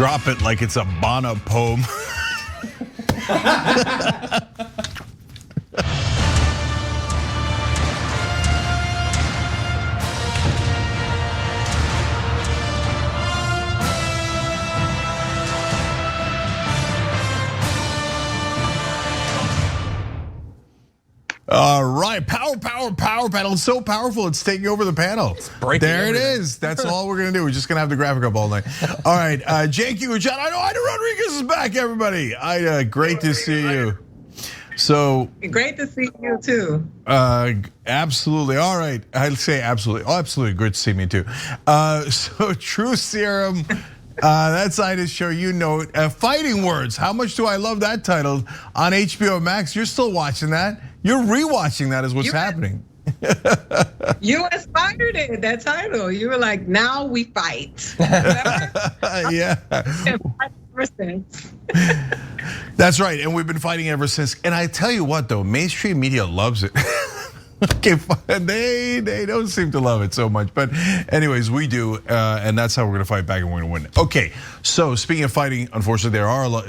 Drop it like it's a Bono poem. All right, power panel. It's so powerful, it's taking over the panel. There it is. That's all we're gonna do. We're just gonna have the graphic up all night. All right, Cenk, John. I know Ida Rodriguez is back, everybody. Ida, great to see you. So great to see you too. Absolutely. All right, I'd say absolutely. Oh, absolutely. Good to see me too. So Truth Serum. That's Ida's show, you know it. Fighting Words. How much do I love that title on HBO Max? You're still watching that. You're rewatching that is what's happening. You inspired it, that title. You were like, now we fight. Yeah. Ever since. That's right, and we've been fighting ever since. And I tell you what though, mainstream media loves it. Okay, they don't seem to love it so much, but anyways, we do, and that's how we're gonna fight back and we're gonna win. Okay, so speaking of fighting, unfortunately,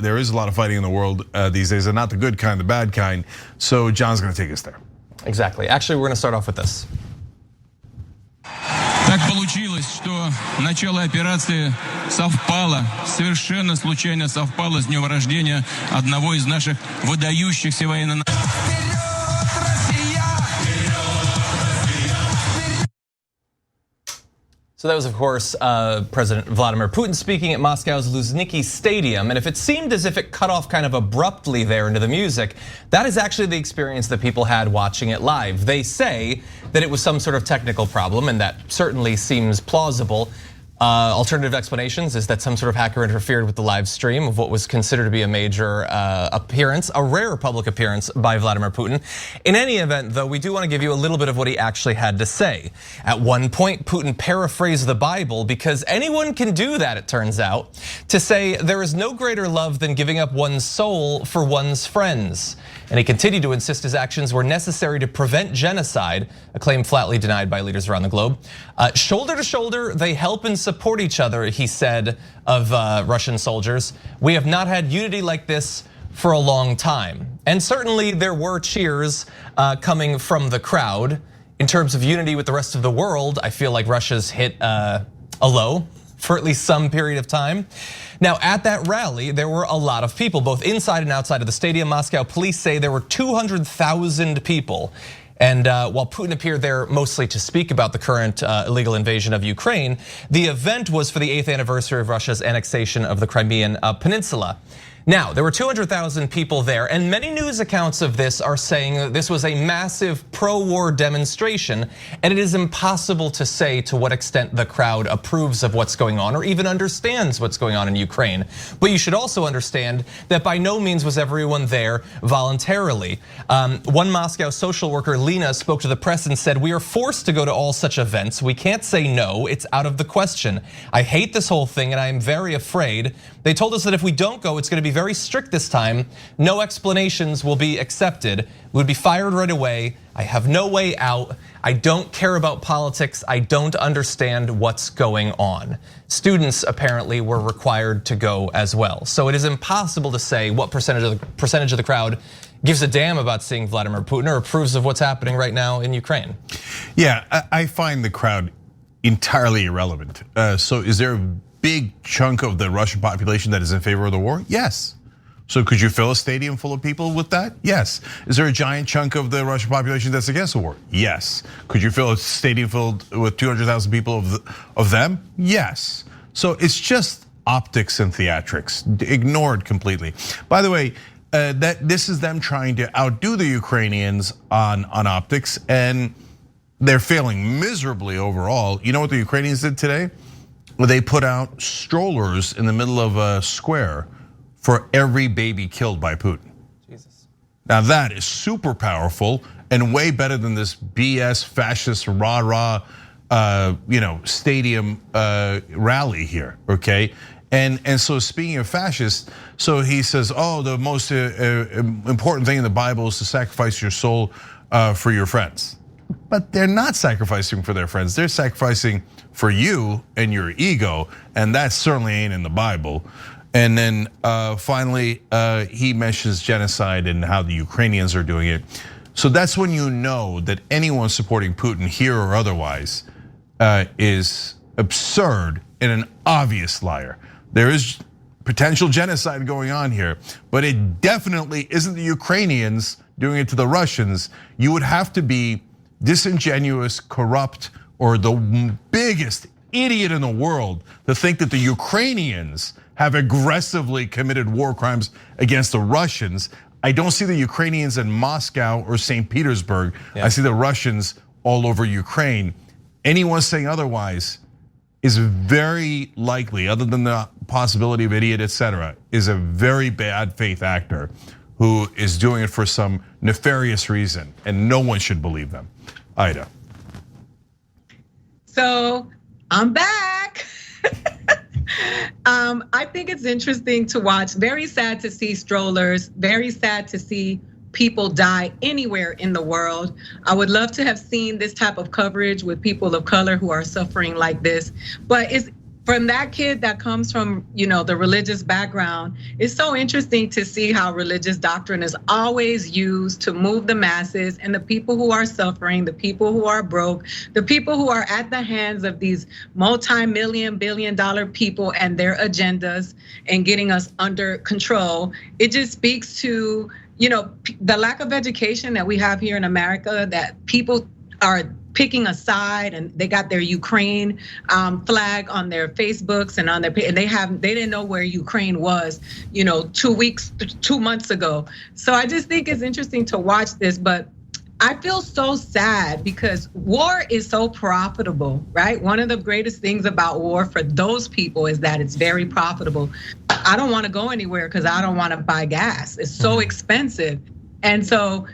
there is a lot of fighting in the world these days, and not the good kind, the bad kind. So John's gonna take us there. Exactly. Actually, we're gonna start off with this. Так получилось, что начало операции совпало, совершенно случайно совпало с днем рождения одного из наших выдающихся военно. So that was, of course, President Vladimir Putin speaking at Moscow's Luzhniki Stadium. And if it seemed as if it cut off kind of abruptly there into the music, that is actually the experience that people had watching it live. They say that it was some sort of technical problem, and that certainly seems plausible. Alternative explanations is that some sort of hacker interfered with the live stream of what was considered to be a major appearance, a rare public appearance by Vladimir Putin. In any event, though, we do want to give you a little bit of what he actually had to say. At one point, Putin paraphrased the Bible, because anyone can do that, it turns out, to say there is no greater love than giving up one's soul for one's friends. And he continued to insist his actions were necessary to prevent genocide, a claim flatly denied by leaders around the globe. Shoulder to shoulder, they help and support each other, he said of Russian soldiers. We have not had unity like this for a long time. And certainly there were cheers coming from the crowd. In terms of unity with the rest of the world, I feel like Russia's hit a low for at least some period of time. Now, at that rally, there were a lot of people, both inside and outside of the stadium. Moscow police say there were 200,000 people. And while Putin appeared there mostly to speak about the current illegal invasion of Ukraine, the event was for the 8th anniversary of Russia's annexation of the Crimean Peninsula. Now, there were 200,000 people there, and many news accounts of this are saying that this was a massive pro-war demonstration, and it is impossible to say to what extent the crowd approves of what's going on or even understands what's going on in Ukraine. But you should also understand that by no means was everyone there voluntarily. One Moscow social worker, Lena, spoke to the press and said, "We are forced to go to all such events. We can't say no, it's out of the question. I hate this whole thing and I am very afraid. They told us that if we don't go, it's gonna be very strict this time. No explanations will be accepted. We would be fired right away. I have no way out. I don't care about politics. I don't understand what's going on." Students apparently were required to go as well. So it is impossible to say what percentage of the crowd gives a damn about seeing Vladimir Putin or approves of what's happening right now in Ukraine. Yeah, I find the crowd entirely irrelevant. So is there a big chunk of the Russian population that is in favor of the war? Yes. So could you fill a stadium full of people with that? Yes. Is there a giant chunk of the Russian population that's against the war? Yes. Could you fill a stadium filled with 200,000 people of them? Yes. So it's just optics and theatrics, ignored completely. By the way, that this is them trying to outdo the Ukrainians on optics, and they're failing miserably overall. You know what the Ukrainians did today? They put out strollers in the middle of a square for every baby killed by Putin. Jesus. Now that is super powerful and way better than this BS fascist rah-rah stadium rally here, okay? And so speaking of fascists, so he says, oh, the most important thing in the Bible is to sacrifice your soul for your friends. but they're not sacrificing for their friends. They're sacrificing for you and your ego, and that certainly ain't in the Bible. And then finally, he mentions genocide and how the Ukrainians are doing it. So that's when you know that anyone supporting Putin, here or otherwise, is absurd and an obvious liar. There is potential genocide going on here, but it definitely isn't the Ukrainians doing it to the Russians. You would have to be disingenuous, corrupt, or the biggest idiot in the world to think that the Ukrainians have aggressively committed war crimes against the Russians. I don't see the Ukrainians in Moscow or St. Petersburg. I see the Russians all over Ukraine. Anyone saying otherwise is very likely, other than the possibility of idiot, etc., is a very bad faith actor who is doing it for some nefarious reason, and no one should believe them. Ida. So I'm back. I think it's interesting to watch. Very sad to see strollers, very sad to see people die anywhere in the world. I would love to have seen this type of coverage with people of color who are suffering like this. But it's from that kid that comes from, the religious background. It's so interesting to see how religious doctrine is always used to move the masses and the people who are suffering, the people who are broke, the people who are at the hands of these multi-million, billion-dollar people and their agendas and getting us under control. It just speaks to, the lack of education that we have here in America, that people are picking a side, and they got their Ukraine flag on their Facebooks and on their, and they didn't know where Ukraine was, 2 months ago. So I just think it's interesting to watch this, but I feel so sad because war is so profitable, right? One of the greatest things about war for those people is that it's very profitable. I don't want to go anywhere because I don't want to buy gas. It's so expensive. And so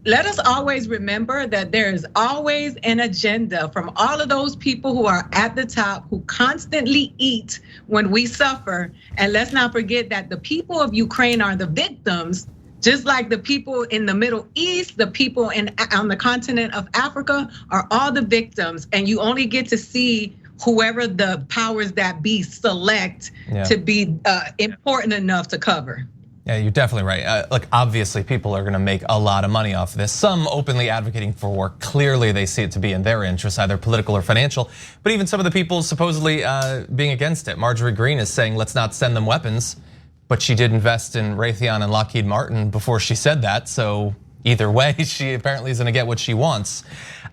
let us always remember that there is always an agenda from all of those people who are at the top, who constantly eat when we suffer. And let's not forget that the people of Ukraine are the victims, just like the people in the Middle East, the people on the continent of Africa are all the victims. And you only get to see whoever the powers that be select to be important enough to cover. Yeah, you're definitely right. Like, obviously, people are gonna make a lot of money off of this. Some openly advocating for war. Clearly, they see it to be in their interest, either political or financial. But even some of the people supposedly being against it. Marjorie Greene is saying, let's not send them weapons. But she did invest in Raytheon and Lockheed Martin before she said that. So either way, she apparently is gonna get what she wants.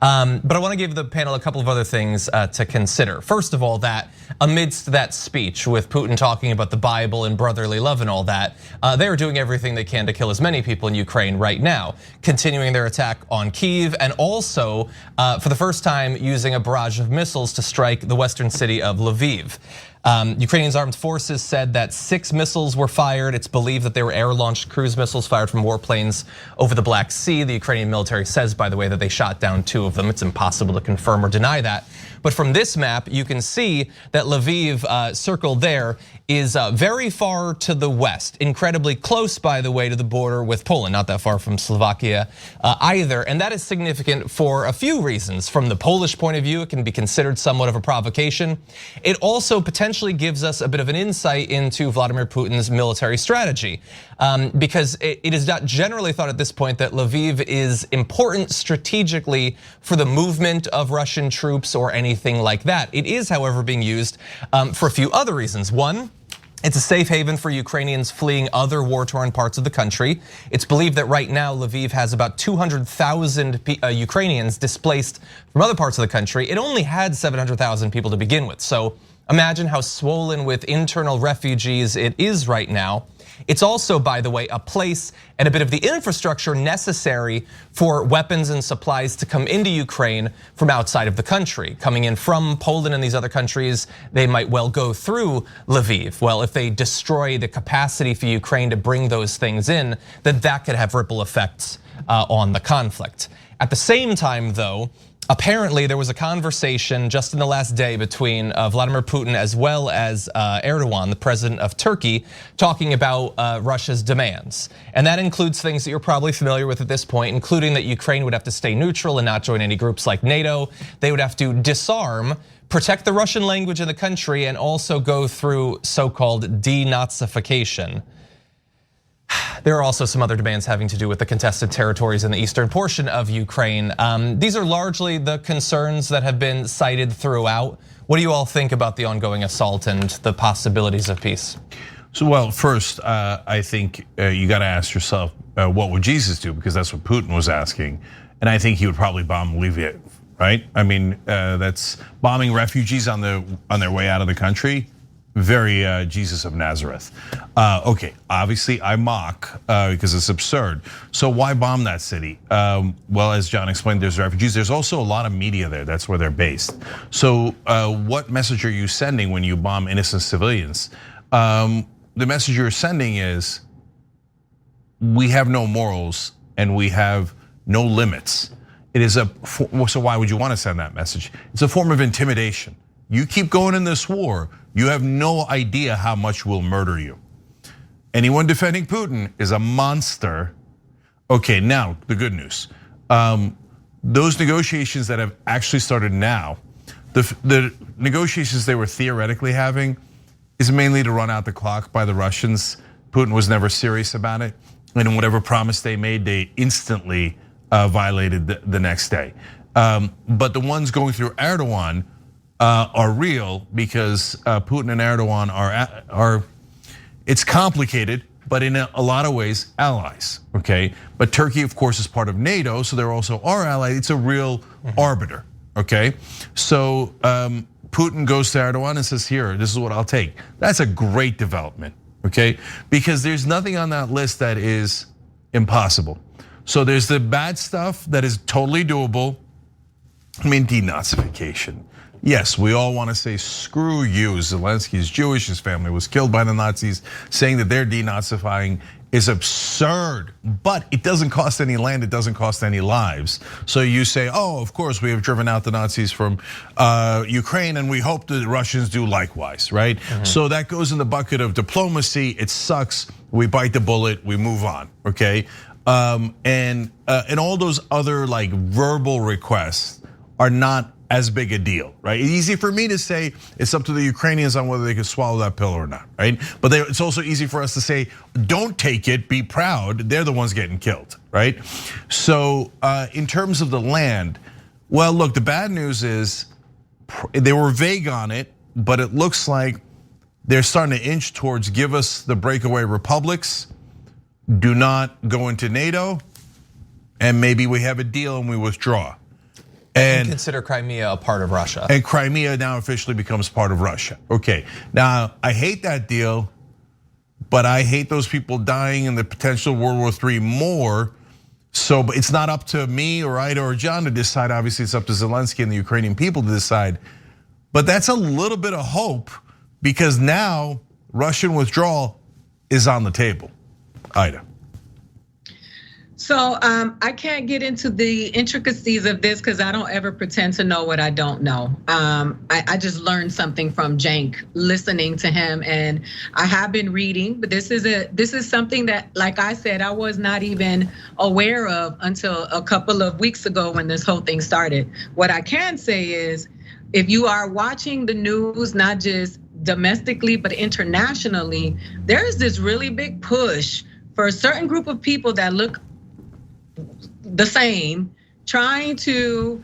But I wanna give the panel a couple of other things to consider. First of all, that amidst that speech with Putin talking about the Bible and brotherly love and all that, they are doing everything they can to kill as many people in Ukraine right now, continuing their attack on Kyiv, and also for the first time using a barrage of missiles to strike the western city of Lviv. Ukrainian armed forces said that 6 missiles were fired. It's believed that they were air-launched cruise missiles fired from warplanes over the Black Sea. The Ukrainian military says, by the way, that they shot down 2 of them. It's impossible to confirm or deny that. But from this map, you can see that Lviv, circled there, is very far to the west, incredibly close, by the way, to the border with Poland, not that far from Slovakia either. And that is significant for a few reasons. From the Polish point of view, it can be considered somewhat of a provocation. It also potentially gives us a bit of an insight into Vladimir Putin's military strategy, because it is not generally thought at this point that Lviv is important strategically for the movement of Russian troops or anything like that. It is, however, being used for a few other reasons. One, it's a safe haven for Ukrainians fleeing other war-torn parts of the country. It's believed that right now Lviv has about 200,000 Ukrainians displaced from other parts of the country. It only had 700,000 people to begin with. So imagine how swollen with internal refugees it is right now. It's also, by the way, a place and a bit of the infrastructure necessary for weapons and supplies to come into Ukraine from outside of the country. Coming in from Poland and these other countries, they might well go through Lviv. Well, if they destroy the capacity for Ukraine to bring those things in, then that could have ripple effects on the conflict. At the same time, though, apparently there was a conversation just in the last day between Vladimir Putin as well as Erdogan, the president of Turkey, talking about Russia's demands. And that includes things that you're probably familiar with at this point, including that Ukraine would have to stay neutral and not join any groups like NATO. They would have to disarm, protect the Russian language in the country, and also go through so-called denazification. There are also some other demands having to do with the contested territories in the eastern portion of Ukraine. These are largely the concerns that have been cited throughout. What do you all think about the ongoing assault and the possibilities of peace? So, well, first, I think you got to ask yourself, what would Jesus do? Because that's what Putin was asking. And I think he would probably bomb Lviv, right? I mean, that's bombing refugees on their way out of the country. Very Jesus of Nazareth. Okay, obviously I mock because it's absurd. So why bomb that city? Well, as John explained, there's refugees. There's also a lot of media there. That's where they're based. So what message are you sending when you bomb innocent civilians? The message you're sending is, we have no morals and we have no limits. It is so why would you want to send that message? It's a form of intimidation. You keep going in this war, you have no idea how much we'll murder you. Anyone defending Putin is a monster. Okay, now the good news. Those negotiations that have actually started now, the negotiations they were theoretically having is mainly to run out the clock by the Russians. Putin was never serious about it. And whatever promise they made, they instantly violated the next day. But the ones going through Erdogan are real because Putin and Erdogan are it's complicated, but in a lot of ways allies, okay? But Turkey, of course, is part of NATO, so they're also our ally. It's a real arbiter, okay? So Putin goes to Erdogan and says, here, this is what I'll take. That's a great development, okay? Because there's nothing on that list that is impossible. So there's the bad stuff that is totally doable. I mean, denazification. Yes, we all want to say, screw you. Zelensky is Jewish, his family was killed by the Nazis. Saying that they're denazifying is absurd, but it doesn't cost any land, it doesn't cost any lives. So you say, oh, of course, we have driven out the Nazis from Ukraine and we hope the Russians do likewise, right? So that goes in the bucket of diplomacy. It sucks, we bite the bullet, we move on, okay? And all those other like verbal requests are not as big a deal, right? It's easy for me to say it's up to the Ukrainians on whether they can swallow that pill or not, right? But it's also easy for us to say, don't take it, be proud. They're the ones getting killed, right? So in terms of the land, well, look, the bad news is they were vague on it, but it looks like they're starting to inch towards give us the breakaway republics, do not go into NATO, and maybe we have a deal and we withdraw. And consider Crimea a part of Russia. And Crimea now officially becomes part of Russia. Okay, now I hate that deal, but I hate those people dying in the potential World War III more. So but it's not up to me or Ida or John to decide. Obviously, it's up to Zelensky and the Ukrainian people to decide. But that's a little bit of hope because now Russian withdrawal is on the table. Ida. So I can't get into the intricacies of this because I don't ever pretend to know what I don't know. I just learned something from Cenk, listening to him, and I have been reading. But this is something that, like I said, I was not even aware of until a couple of weeks ago when this whole thing started. What I can say is, if you are watching the news, not just domestically but internationally, there is this really big push for a certain group of people that look the same, trying to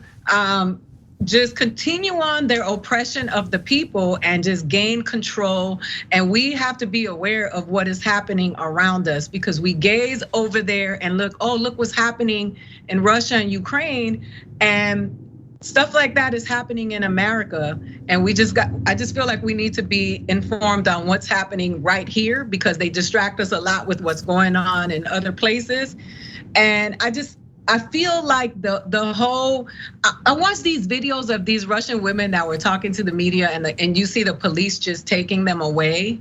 just continue on their oppression of the people and just gain control. And we have to be aware of what is happening around us because we gaze over there and look, oh, look what's happening in Russia and Ukraine. And stuff like that is happening in America. And I just feel like we need to be informed on what's happening right here because they distract us a lot with what's going on in other places. And I feel like the whole, I watched these videos of these Russian women that were talking to the media and you see the police just taking them away.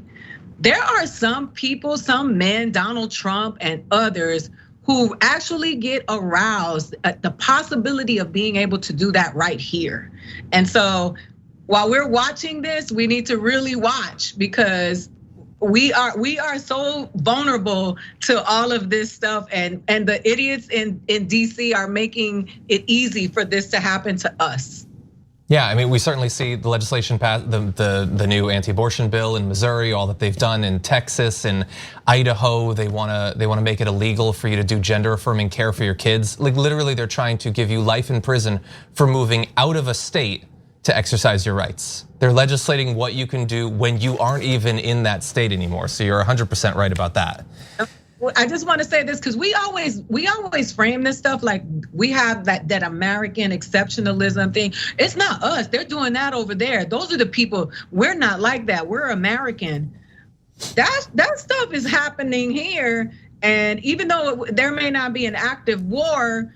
There are some people, some men, Donald Trump and others who actually get aroused at the possibility of being able to do that right here. And so while we're watching this, we need to really watch, because we are so vulnerable to all of this stuff, and the idiots in DC are making it easy for this to happen to us. Yeah, I mean, we certainly see the legislation pass, the new anti-abortion bill in Missouri, all that they've done in Texas and Idaho. They wanna make it illegal for you to do gender-affirming care for your kids. Like literally, they're trying to give you life in prison for moving out of a state to exercise your rights. They're legislating what you can do when you aren't even in that state anymore. So you're 100% right about that. I just want to say this, because we always frame this stuff like we have that American exceptionalism thing. It's not us. They're doing that over there. Those are the people. We're not like that. We're American. That stuff is happening here. And even though there may not be an active war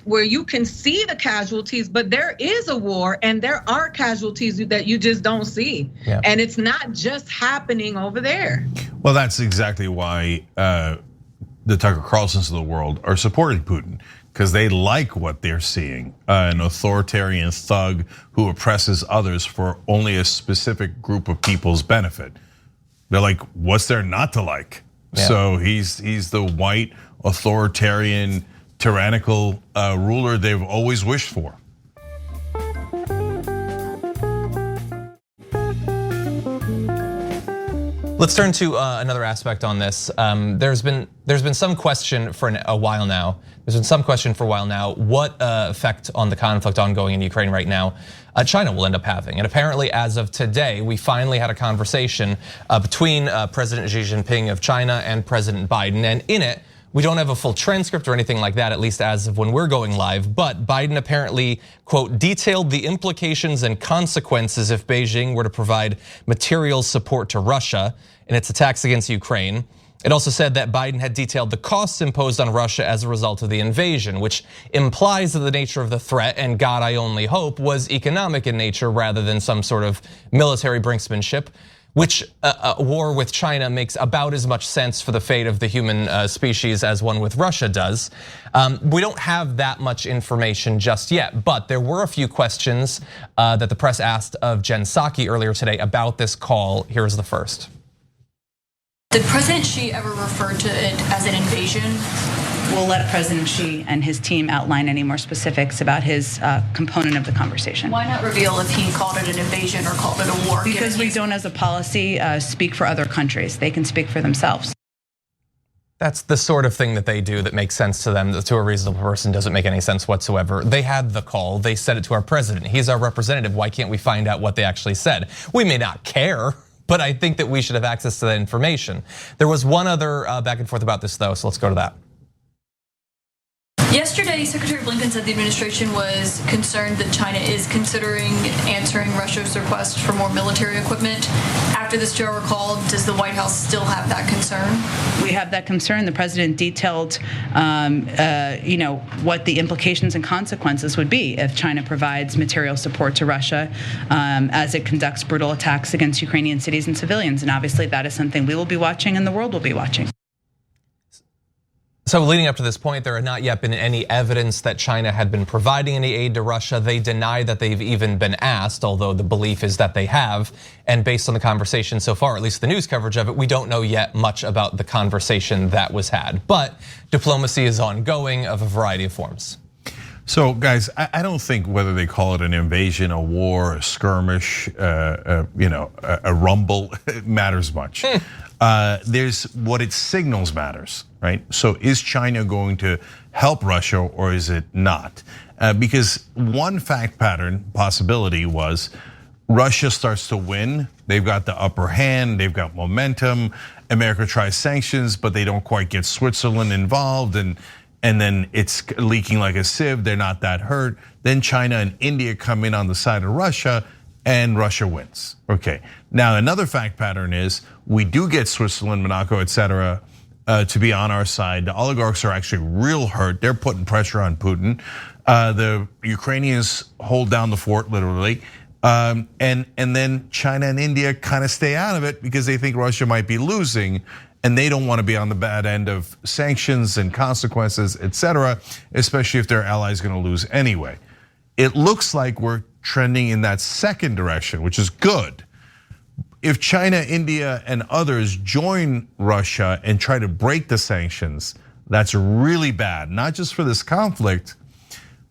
where you can see the casualties, but there is a war and there are casualties that you just don't see. Yeah. And it's not just happening over there. Well, that's exactly why the Tucker Carlsons of the world are supporting Putin, because they like what they're seeing, an authoritarian thug who oppresses others for only a specific group of people's benefit. They're like, what's there not to like? Yeah. So he's the white authoritarian tyrannical ruler they've always wished for. Let's turn to another aspect on this. There's been some question for a while now. There's been some question for a while now what effect on the conflict ongoing in Ukraine right now China will end up having. And apparently, as of today, we finally had a conversation between President Xi Jinping of China and President Biden, and in it, we don't have a full transcript or anything like that, at least as of when we're going live, but Biden apparently, quote, detailed the implications and consequences if Beijing were to provide material support to Russia in its attacks against Ukraine. It also said that Biden had detailed the costs imposed on Russia as a result of the invasion, which implies that the nature of the threat, and God I only hope, was economic in nature rather than some sort of military brinksmanship, which a war with China makes about as much sense for the fate of the human species as one with Russia does. We don't have that much information just yet, but there were a few questions that the press asked of Jen Psaki earlier today about this call. Here's the first. Did President Xi ever refer to it as an invasion? We'll let President Xi and his team outline any more specifics about his component of the conversation. Why not reveal if he called it an invasion or called it a war? Because we don't, as a policy, speak for other countries. They can speak for themselves. That's the sort of thing that they do that makes sense to them, that to a reasonable person doesn't make any sense whatsoever. They had the call, they said it to our president. He's our representative, why can't we find out what they actually said? We may not care, but I think that we should have access to that information. There was one other back and forth about this though, so let's go to that. Yesterday, Secretary Blinken said the administration was concerned that China is considering answering Russia's request for more military equipment. After this Joe recall, does the White House still have that concern? We have that concern. The president detailed, what the implications and consequences would be if China provides material support to Russia as it conducts brutal attacks against Ukrainian cities and civilians. And obviously, that is something we will be watching and the world will be watching. So leading up to this point, there had not yet been any evidence that China had been providing any aid to Russia. They deny that they've even been asked, although the belief is that they have. And based on the conversation so far, at least the news coverage of it, we don't know yet much about the conversation that was had. But diplomacy is ongoing of a variety of forms. So guys, I don't think whether they call it an invasion, a war, a skirmish, a rumble, it matters much. There's what it signals matters, right? So is China going to help Russia or is it not? Because one fact pattern possibility was Russia starts to win. They've got the upper hand, they've got momentum. America tries sanctions, but they don't quite get Switzerland involved, and then it's leaking like a sieve. They're not that hurt. Then China and India come in on the side of Russia, and Russia wins. Okay, now another fact pattern is we do get Switzerland, Monaco, etc. To be on our side. The oligarchs are actually real hurt. They're putting pressure on Putin. The Ukrainians hold down the fort literally. And then China and India kind of stay out of it because they think Russia might be losing. and they don't want to be on the bad end of sanctions and consequences, etc., especially if their ally is going to lose anyway. It looks like we're trending in that second direction, which is good. If China, India, and others join Russia and try to break the sanctions, that's really bad, not just for this conflict,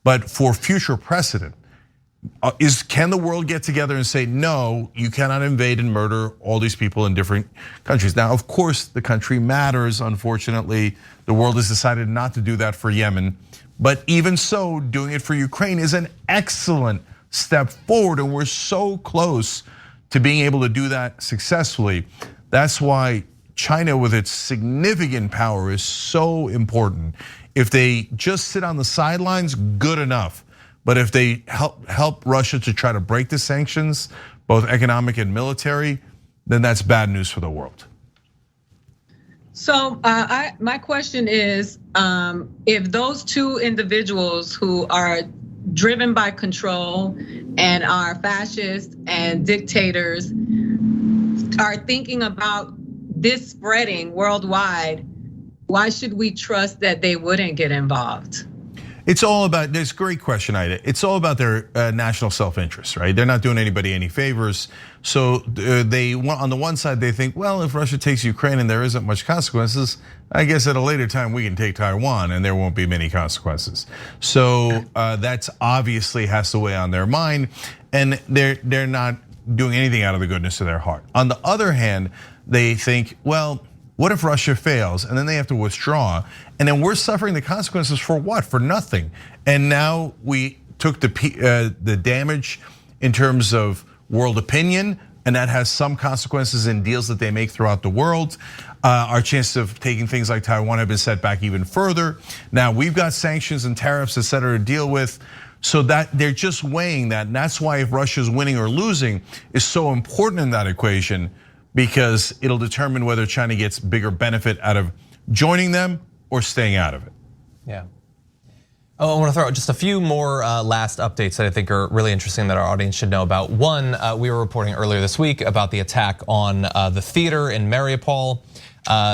but for future precedent. Can the world get together and say, no, you cannot invade and murder all these people in different countries? Now, of course, the country matters, unfortunately. The world has decided not to do that for Yemen. But even so, doing it for Ukraine is an excellent step forward, and we're so close to being able to do that successfully. That's why China, with its significant power, is so important. If they just sit on the sidelines, good enough. But if they help Russia to try to break the sanctions, both economic and military, then that's bad news for the world. So my question is, if those two individuals who are driven by control and are fascists and dictators are thinking about this spreading worldwide, why should we trust that they wouldn't get involved? It's all about, this great question, Ida. It's all about their national self-interest, right? They're not doing anybody any favors. So they, on the one side, they think, well, if Russia takes Ukraine and there isn't much consequences, I guess at a later time we can take Taiwan and there won't be many consequences. So that's obviously has to weigh on their mind, and they're not doing anything out of the goodness of their heart. On the other hand, they think, well, what if Russia fails and then they have to withdraw? And then we're suffering the consequences for what? For nothing. And now we took the damage in terms of world opinion, and that has some consequences in deals that they make throughout the world. Our chances of taking things like Taiwan have been set back even further. Now we've got sanctions and tariffs, et cetera, to deal with. So that they're just weighing that. And that's why if Russia's winning or losing is so important in that equation, because it'll determine whether China gets bigger benefit out of joining them or staying out of it. Yeah. Oh, I want to throw out just a few more last updates that I think are really interesting that our audience should know about. One, we were reporting earlier this week about the attack on the theater in Mariupol.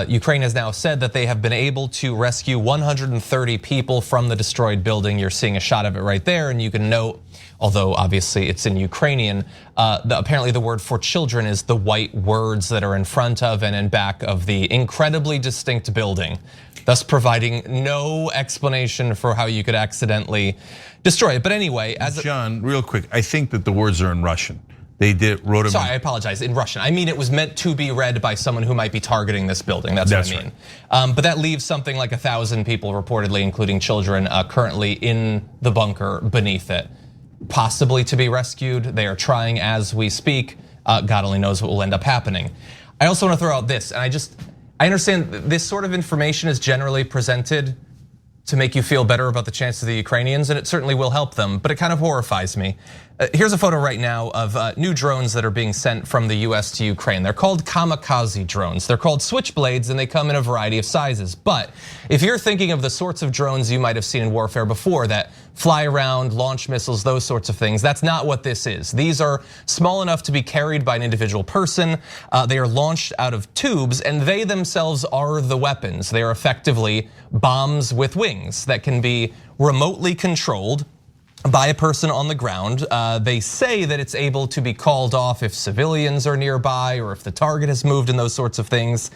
Ukraine has now said that they have been able to rescue 130 people from the destroyed building. You're seeing a shot of it right there, and you can note, although obviously it's in Ukrainian, apparently the word for children is the white words that are in front of and in back of the incredibly distinct building, thus providing no explanation for how you could accidentally destroy it. But anyway, John, real quick, I think that the words are in Russian. They wrote them. Sorry, I apologize. In Russian, I mean it was meant to be read by someone who might be targeting this building. That's what I mean. Right. But that leaves something like 1,000 people, reportedly, including children, currently in the bunker beneath it, possibly to be rescued. They are trying as we speak. God only knows what will end up happening. I also want to throw out this, and I understand this sort of information is generally presented to make you feel better about the chance of the Ukrainians, and it certainly will help them, but it kind of horrifies me. Here's a photo right now of new drones that are being sent from the US to Ukraine. They're called kamikaze drones. They're called switchblades, and they come in a variety of sizes. But if you're thinking of the sorts of drones you might have seen in warfare before that fly around, launch missiles, those sorts of things, that's not what this is. These are small enough to be carried by an individual person. They are launched out of tubes, and they themselves are the weapons. They are effectively bombs with wings that can be remotely controlled by a person on the ground. They say that it's able to be called off if civilians are nearby or if the target has moved and those sorts of things.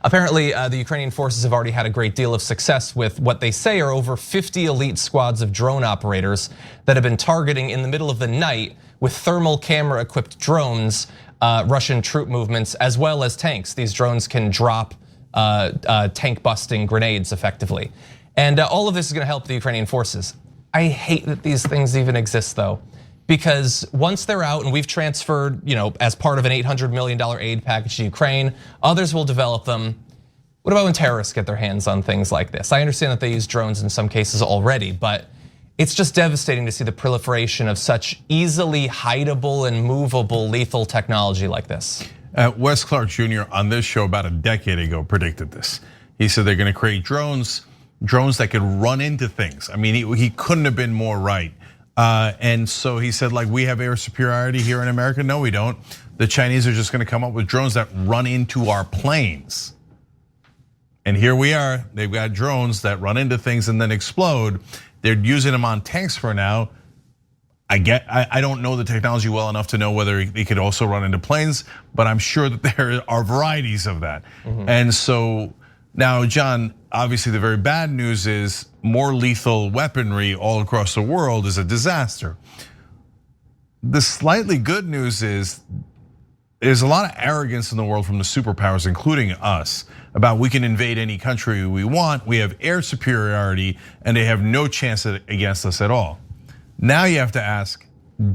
Apparently, the Ukrainian forces have already had a great deal of success with what they say are over 50 elite squads of drone operators that have been targeting in the middle of the night with thermal camera equipped drones, Russian troop movements, as well as tanks. These drones can drop tank busting grenades effectively. And all of this is gonna help the Ukrainian forces. I hate that these things even exist though, because once they're out and we've transferred, as part of an $800 million aid package to Ukraine, others will develop them. What about when terrorists get their hands on things like this? I understand that they use drones in some cases already, but it's just devastating to see the proliferation of such easily hideable and movable lethal technology like this. Wes Clark Jr. on this show about a decade ago predicted this. He said they're gonna create drones that could run into things. I mean, he couldn't have been more right. And so he said, like, we have air superiority here in America. No, we don't. The Chinese are just gonna come up with drones that run into our planes. And here we are, they've got drones that run into things and then explode. They're using them on tanks for now. I don't know the technology well enough to know whether they could also run into planes, but I'm sure that there are varieties of that. And so now, John, obviously the very bad news is more lethal weaponry all across the world is a disaster. The slightly good news is there's a lot of arrogance in the world from the superpowers, including us, about we can invade any country we want, we have air superiority, and they have no chance against us at all. Now you have to ask,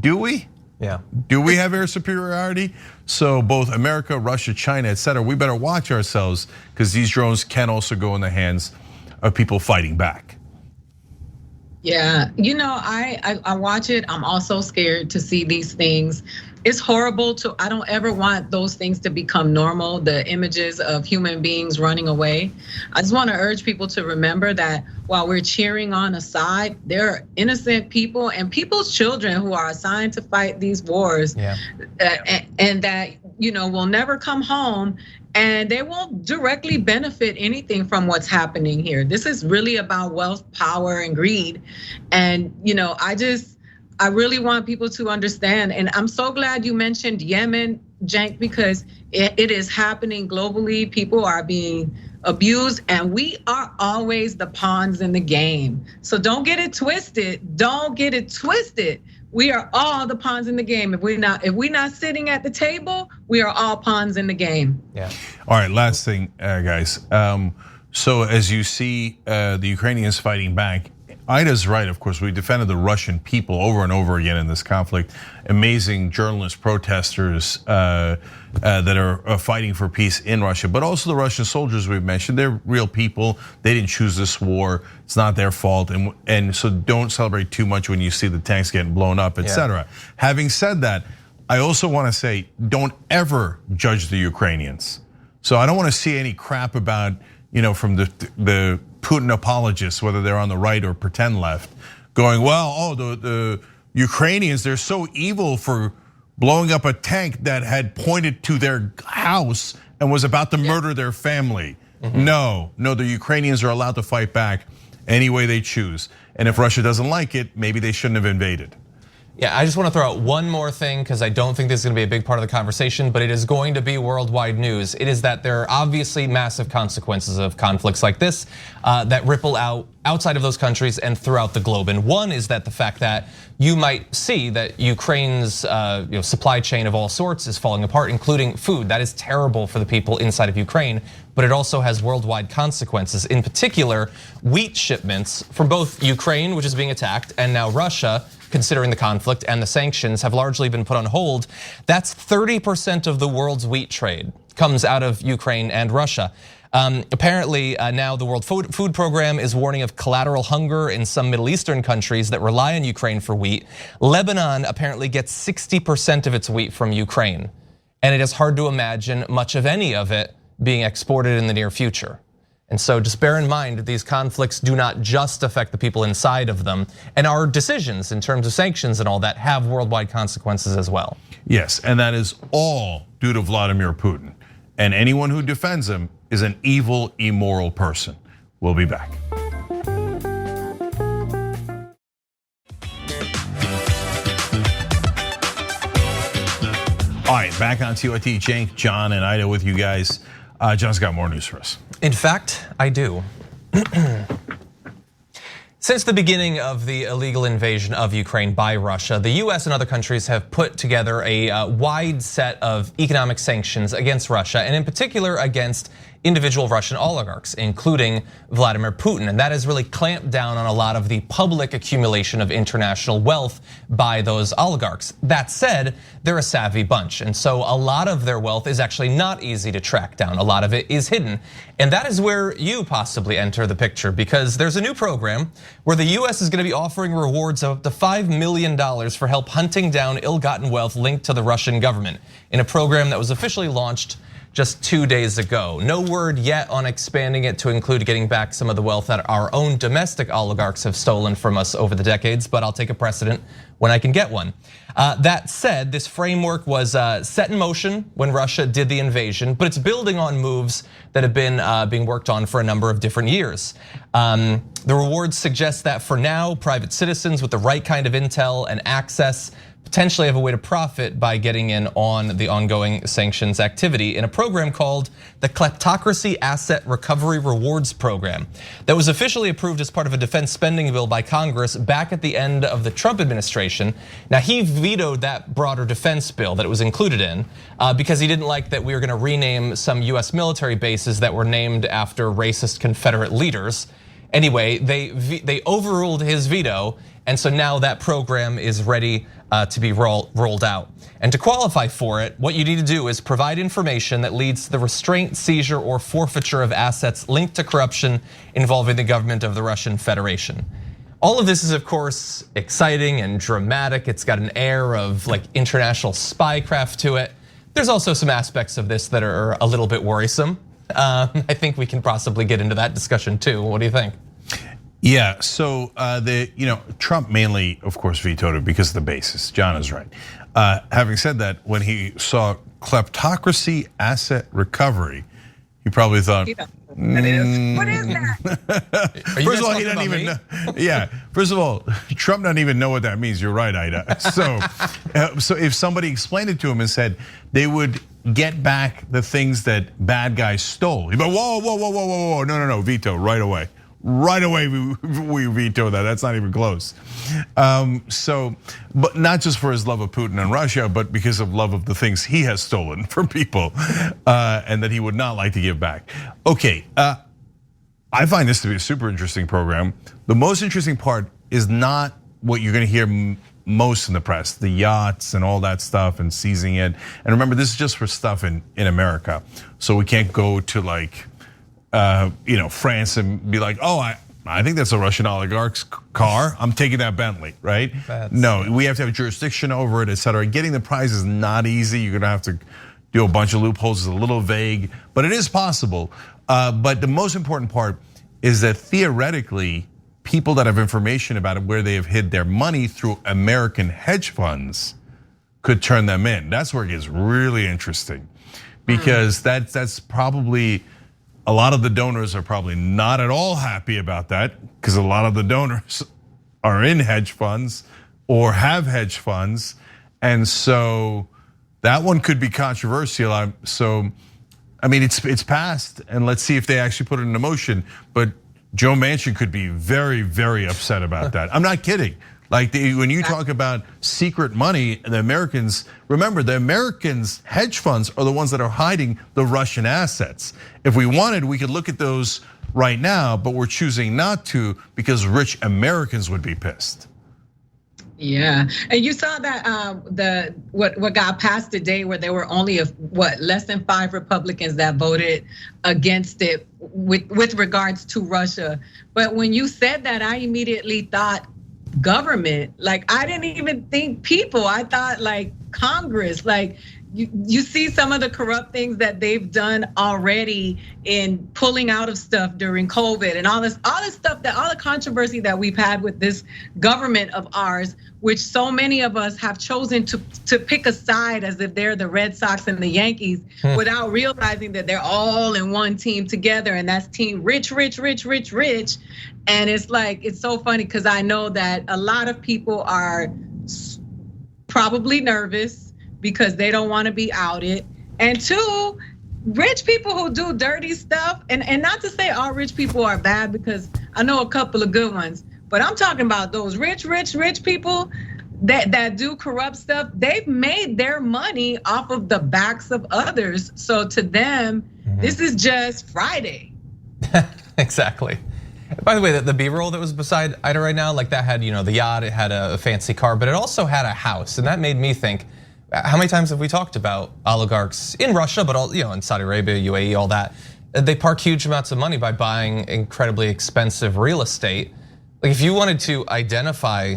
do we? Yeah. Do we have air superiority? So both America, Russia, China, et cetera, we better watch ourselves because these drones can also go in the hands of people fighting back. Yeah, I watch it. I'm also scared to see these things. It's horrible I don't ever want those things to become normal, the images of human beings running away. I just want to urge people to remember that while we're cheering on Assad, there are innocent people and people's children who are assigned to fight these wars. Yeah. And that, will never come home and they won't directly benefit anything from what's happening here. This is really about wealth, power, and greed. And, I really want people to understand, and I'm so glad you mentioned Yemen, Cenk, because it is happening globally. People are being abused, and we are always the pawns in the game. So don't get it twisted. Don't get it twisted. We are all the pawns in the game. If we're not sitting at the table, we are all pawns in the game. Yeah. All right, last thing, guys. So as you see the Ukrainians fighting back, Ida's right, of course, we defended the Russian people over and over again in this conflict. Amazing journalists, protesters that are fighting for peace in Russia, but also the Russian soldiers we've mentioned. They're real people. They didn't choose this war. It's not their fault. And so don't celebrate too much when you see the tanks getting blown up, et cetera. Having said that, I also want to say, don't ever judge the Ukrainians. So I don't want to see any crap about, from the Putin apologists, whether they're on the right or pretend left, going, well, the Ukrainians, they're so evil for blowing up a tank that had pointed to their house and was about to murder their family. No, the Ukrainians are allowed to fight back any way they choose. And if Russia doesn't like it, maybe they shouldn't have invaded. Yeah, I just want to throw out one more thing because I don't think this is going to be a big part of the conversation, but it is going to be worldwide news. It is that there are obviously massive consequences of conflicts like this that ripple out outside of those countries and throughout the globe. And one is that the fact that you might see that Ukraine's supply chain of all sorts is falling apart, including food. That is terrible for the people inside of Ukraine, but it also has worldwide consequences. In particular, wheat shipments from both Ukraine, which is being attacked, and now Russia, considering the conflict and the sanctions, have largely been put on hold. That's 30% of the world's wheat trade comes out of Ukraine and Russia. Apparently now the World Food Program is warning of collateral hunger in some Middle Eastern countries that rely on Ukraine for wheat. Lebanon apparently gets 60% of its wheat from Ukraine. And it is hard to imagine much of any of it being exported in the near future. And so just bear in mind that these conflicts do not just affect the people inside of them, and our decisions in terms of sanctions and all that have worldwide consequences as well. Yes, and that is all due to Vladimir Putin. And anyone who defends him is an evil, immoral person. We'll be back. All right, back on TYT, Cenk, John, and Ida with you guys. John's got more news for us. In fact, I do. Since the beginning of the illegal invasion of Ukraine by Russia, the US and other countries have put together a wide set of economic sanctions against Russia, and in particular against individual Russian oligarchs, including Vladimir Putin. And that has really clamped down on a lot of the public accumulation of international wealth by those oligarchs. That said, they're a savvy bunch. And so a lot of their wealth is actually not easy to track down. A lot of it is hidden. And that is where you possibly enter the picture, because there's a new program where the US is gonna be offering rewards of up to $5 million for help hunting down ill-gotten wealth linked to the Russian government in a program that was officially launched just 2 days ago. No word yet on expanding it to include getting back some of the wealth that our own domestic oligarchs have stolen from us over the decades, but I'll take a precedent when I can get one. That said, this framework was set in motion when Russia did the invasion, but it's building on moves that have been being worked on for a number of different years. The rewards suggest that for now, private citizens with the right kind of intel and access potentially have a way to profit by getting in on the ongoing sanctions activity in a program called the Kleptocracy Asset Recovery Rewards Program that was officially approved as part of a defense spending bill by Congress back at the end of the Trump administration. Now, he vetoed that broader defense bill that it was included in because he didn't like that we were going to rename some US military bases that were named after racist Confederate leaders. Anyway, they overruled his veto, and so now that program is ready to be rolled out. And to qualify for it, what you need to do is provide information that leads to the restraint, seizure, or forfeiture of assets linked to corruption involving the government of the Russian Federation. All of this is, of course, exciting and dramatic. It's got an air of like international spycraft to it. There's also some aspects of this that are a little bit worrisome. I think we can possibly get into that discussion too. What do you think? Yeah, so Trump mainly, of course, vetoed it because of the basis. John is right. Having said that, when he saw kleptocracy asset recovery, he probably thought, what is that? First of all, he doesn't even know. Yeah, first of all, Trump doesn't even know what that means. You're right, Ida. So if somebody explained it to him and said they would get back the things that bad guys stole, he'd be like, whoa, no, veto right away. Right away, we veto that. That's not even close. But not just for his love of Putin and Russia, but because of love of the things he has stolen from people, and that he would not like to give back. Okay, I find this to be a super interesting program. The most interesting part is not what you're going to hear most in the press, the yachts and all that stuff and seizing it. And remember, this is just for stuff in America, so we can't go to like. France and be like, oh, I think that's a Russian oligarch's car. I'm taking that Bentley, right? No, we have to have jurisdiction over it, et cetera. Getting the prize is not easy. You're gonna have to do a bunch of loopholes. It's a little vague, but it is possible. But the most important part is that theoretically, people that have information about where they have hid their money through American hedge funds could turn them in. That's where it gets really interesting, because that's probably. A lot of the donors are probably not at all happy about that, because a lot of the donors are in hedge funds or have hedge funds. And so that one could be controversial. So, I mean, it's passed, and let's see if they actually put it into motion. But Joe Manchin could be very, very upset about that. I'm not kidding. Like when you talk about secret money, the Americans, remember the Americans' hedge funds are the ones that are hiding the Russian assets. If we wanted, we could look at those right now, but we're choosing not to because rich Americans would be pissed. Yeah, and you saw that what got passed today, where there were only less than 5 Republicans that voted against it with regards to Russia. But when you said that, I immediately thought government. Like, I didn't even think people. I thought like Congress. Like, you see some of the corrupt things that they've done already in pulling out of stuff during COVID and all this stuff, that all the controversy that we've had with this government of ours, which so many of us have chosen to pick a side as if they're the Red Sox and the Yankees, without realizing that they're all in one team together, and that's team rich. And it's like, it's so funny because I know that a lot of people are probably nervous because they don't want to be outed. And 2, rich people who do dirty stuff, and not to say all rich people are bad, because I know a couple of good ones, but I'm talking about those rich people that do corrupt stuff. They've made their money off of the backs of others. So to them, this is just Friday. Exactly. By the way, the B-roll that was beside Ida right now, like that had, the yacht, it had a fancy car, but it also had a house. And that made me think, how many times have we talked about oligarchs in Russia, but all, in Saudi Arabia, UAE, all that? They park huge amounts of money by buying incredibly expensive real estate. Like, if you wanted to identify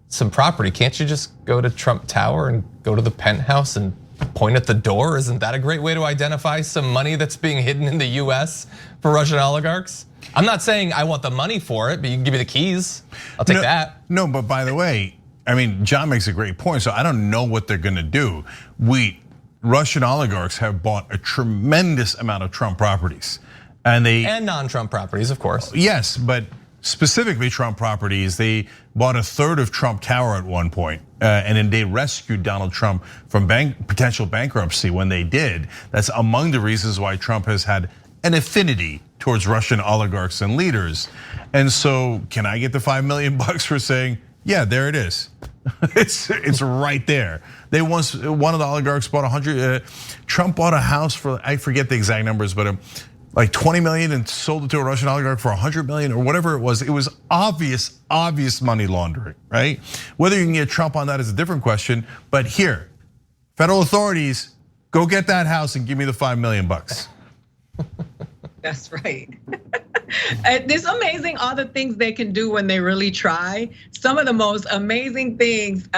some property, can't you just go to Trump Tower and go to the penthouse and point at the door? Isn't that a great way to identify some money that's being hidden in the US for Russian oligarchs? I'm not saying I want the money for it, but you can give me the keys. I'll take that. No, but by the way, I mean, John makes a great point, so I don't know what they're gonna do. Russian oligarchs have bought a tremendous amount of Trump properties. And non-Trump properties, of course. Yes, but specifically Trump properties. They bought a third of Trump Tower at one point, and then they rescued Donald Trump from potential bankruptcy when they did. That's among the reasons why Trump has had an affinity towards Russian oligarchs and leaders. And so, can I get the $5 million for saying, yeah, there it is. It's right there. One of the oligarchs bought Trump bought a house for, I forget the exact numbers, but like 20 million and sold it to a Russian oligarch for 100 million or whatever it was. It was obvious money laundering, right? Whether you can get Trump on that is a different question. But here, federal authorities, go get that house and give me the $5 million. That's right. It's amazing all the things they can do when they really try. Some of the most amazing things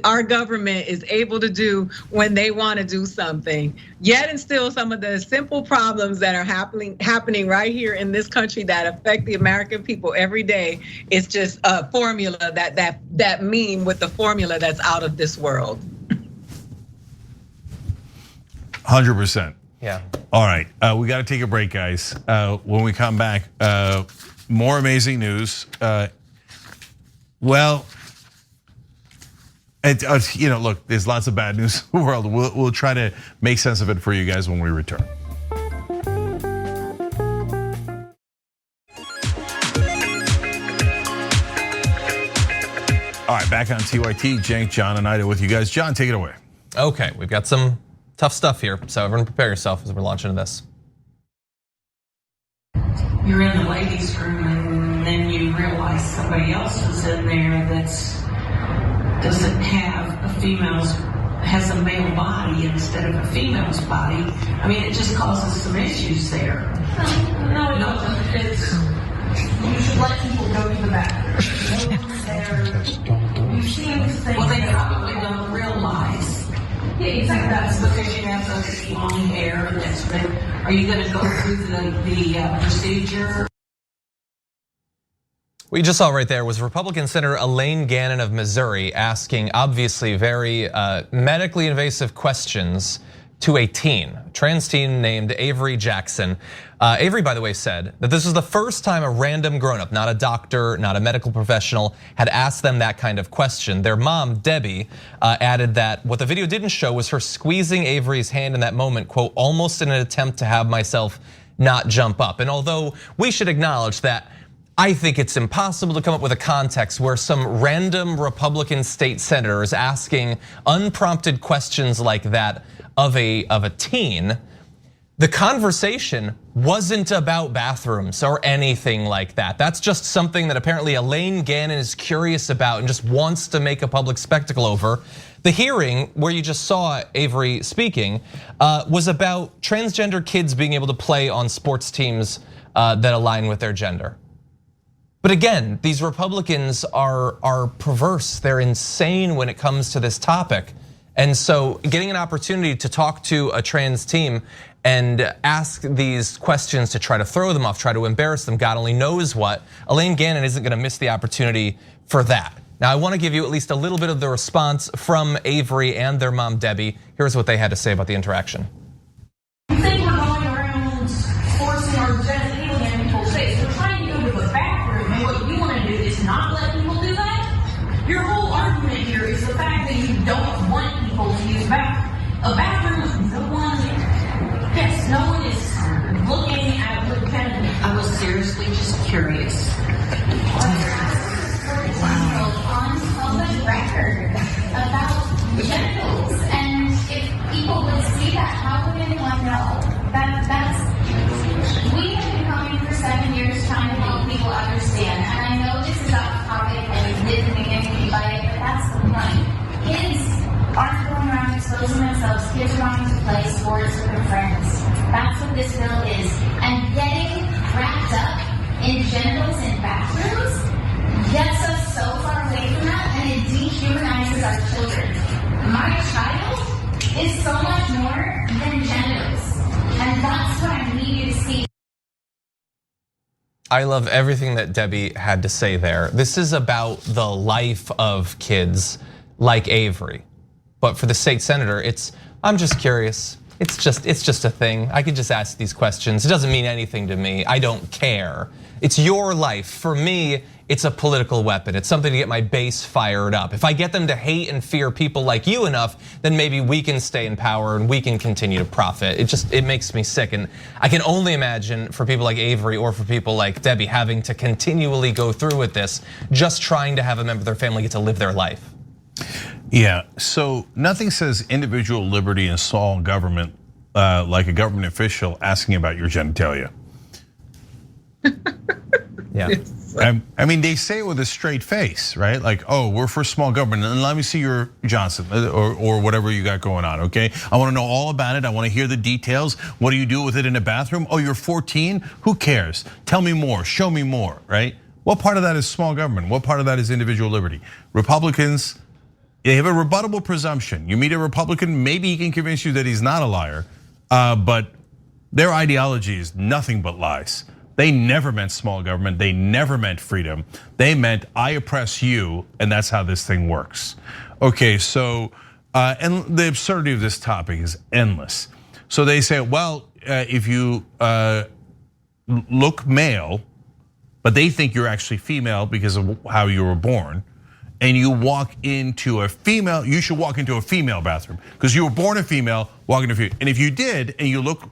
our government is able to do when they want to do something. Yet and still, some of the simple problems that are happening right here in this country that affect the American people every day is just a formula that meme with the formula that's out of this world. 100%. Yeah. All right, we got to take a break, guys. When we come back, more amazing news. Look, there's lots of bad news in the world. We'll try to make sense of it for you guys when we return. All right, back on TYT, Cenk, John, and Ida with you guys. John, take it away. Okay, we've got some tough stuff here, so everyone prepare yourself as we're launching into this. You're in the ladies' room and then you realize somebody else is in there that doesn't have has a male body instead of a female's body. I mean, it just causes some issues there. No, you should let people go to the bathroom. Well, they probably don't realize. Yeah, exactly. That's because you have those long hair and that's been. Are you going to go through the procedure? What you just saw right there was Republican Senator Elaine Gannon of Missouri asking obviously very medically invasive questions to a trans teen named Avery Jackson. Avery, by the way, said that this was the first time a random grown-up, not a doctor, not a medical professional, had asked them that kind of question. Their mom, Debbie, added that what the video didn't show was her squeezing Avery's hand in that moment, quote, almost in an attempt to have myself not jump up. And although we should acknowledge that I think it's impossible to come up with a context where some random Republican state senator is asking unprompted questions like that of a teen, the conversation wasn't about bathrooms or anything like that. That's just something that apparently Elaine Gannon is curious about and just wants to make a public spectacle over. The hearing where you just saw Avery speaking was about transgender kids being able to play on sports teams that align with their gender. But again, these Republicans are perverse. They're insane when it comes to this topic. And so getting an opportunity to talk to a trans team and ask these questions to try to throw them off, try to embarrass them, God only knows what, Elaine Gannon isn't gonna miss the opportunity for that. Now I wanna give you at least a little bit of the response from Avery and their mom, Debbie. Here's what they had to say about the interaction. You think we're going around forcing our genitalia in people's face. We're trying to go to the bathroom, and what you wanna do is not let people do that? Your whole argument here is the fact that you don't want people to use a bathroom with no one. Yes, no one is looking at the pen. I was seriously just curious. On public record about genitals, and if people would see that, how would anyone know? We have been coming for 7 years trying to help people understand, and I know this is off topic and it didn't make anything by it, but that's the point. Kids aren't going around exposing themselves. Kids are wanting to play sports with their friends. That's what this bill is. And getting wrapped up in genitals in bathrooms gets us so far away from that, and it dehumanizes our children. My child is I love everything that Debbie had to say there. This is about the life of kids like Avery. But for the state senator, I'm just curious. It's just a thing. I could just ask these questions. It doesn't mean anything to me. I don't care. It's your life. For me, it's a political weapon. It's something to get my base fired up. If I get them to hate and fear people like you enough, then maybe we can stay in power and we can continue to profit. It makes me sick. And I can only imagine for people like Avery or for people like Debbie having to continually go through with this, just trying to have a member of their family get to live their life. Yeah, so nothing says individual liberty in small government like a government official asking about your genitalia. Yeah. I mean, they say it with a straight face, right? Like, oh, we're for small government, and let me see your Johnson or whatever you got going on, okay? I wanna know all about it, I wanna hear the details. What do you do with it in a bathroom? Oh, you're 14? Who cares? Tell me more, show me more, right? What part of that is small government? What part of that is individual liberty? Republicans, they have a rebuttable presumption. You meet a Republican, maybe he can convince you that he's not a liar, but their ideology is nothing but lies. They never meant small government, they never meant freedom. They meant I oppress you, and that's how this thing works. Okay, so, and the absurdity of this topic is endless. So they say, well, if you look male, but they think you're actually female because of how you were born, and you walk into a female, you should walk into a female bathroom because you were born a female, walk into a female. And if you did, and you look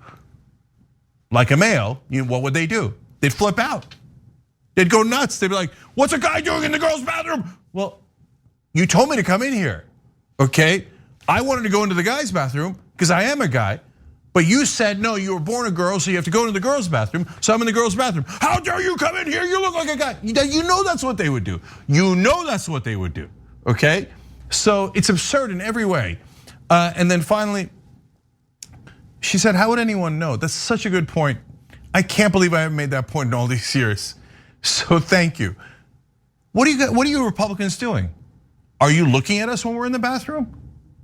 like a male, what would they do? They'd flip out. They'd go nuts. They'd be like, what's a guy doing in the girls' bathroom? Well, you told me to come in here, okay? I wanted to go into the guys' bathroom because I am a guy. But you said, no, you were born a girl, so you have to go into the girls' bathroom, so I'm in the girls' bathroom. How dare you come in here, you look like a guy. You know that's what they would do. You know that's what they would do, okay? So it's absurd in every way. And then finally, she said, how would anyone know? That's such a good point. I can't believe I haven't made that point in all these years. So thank you. What are you Republicans doing? Are you looking at us when we're in the bathroom?